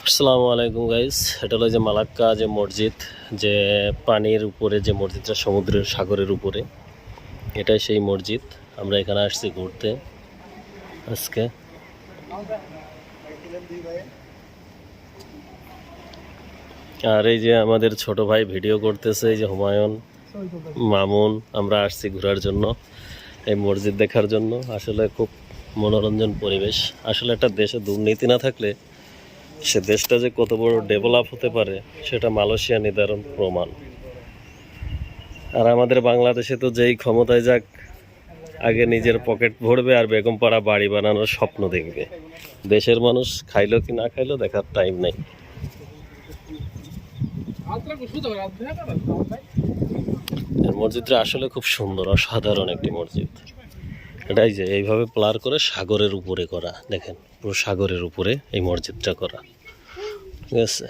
আসসালামু আলাইকুম গাইস, এটা হলো যে মালাক্কা যে মসজিদ, যে পানির উপরে যে মসজিদটা, সমুদ্রের সাগরের উপরে, এটাই সেই মসজিদ। আমরা এখানে আসছি ঘুরতে আজকে। আর এই যে আমাদের ছোট ভাই ভিডিও করতেছে, এই যে হুমায়ুন, মামুন। আমরা আসছি ঘোরার জন্য, এই মসজিদ দেখার জন্য। আসলে খুব মনোরঞ্জন পরিবেশ। আসলে একটা দেশে দুর্নীতি না থাকলে সে দেশটা যে কত বড় ডেভেলপ হতে পারে সেটা মালয়েশিয়া নির্ধারণ প্রমাণ। আর আমাদের বাংলাদেশে তো যেই ক্ষমতায় যাক, আগে নিজের পকেট ভরবে আর বেগম পাড়া বাড়ি বানানোর স্বপ্ন দেখবে। দেশের মানুষ খাইলো কি না খাইলো দেখার টাইম নাই। মসজিদটা আসলে খুব সুন্দর, অসাধারণ একটি মসজিদ। এটাই যে এইভাবে প্লার করে সাগরের উপরে করা, দেখেন পুরো সাগরের উপরে এই মসজিদটা করা, ঠিক আছে।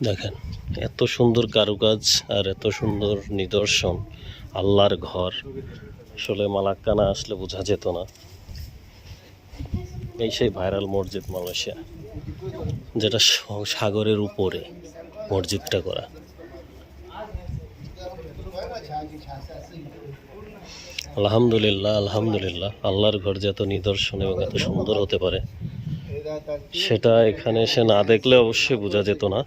দেখেন এত সুন্দর কারুকাজ আর এত সুন্দর নিদর্শন, আল্লাহর ঘর। আসলে মালাক্কা না আসলে বোঝা যেত না। এই সেই ভাইরাল মসজিদ মালয়েশিয়া, যেটা সাগরের উপরে মসজিদটা করা। আলহামদুলিল্লাহ, আলহামদুলিল্লাহ। আল্লাহর ঘর যে এত নিদর্শন এবং এত সুন্দর হতে পারে সেটা এখানে এসে না দেখলে অবশ্যই বোঝা যেত না।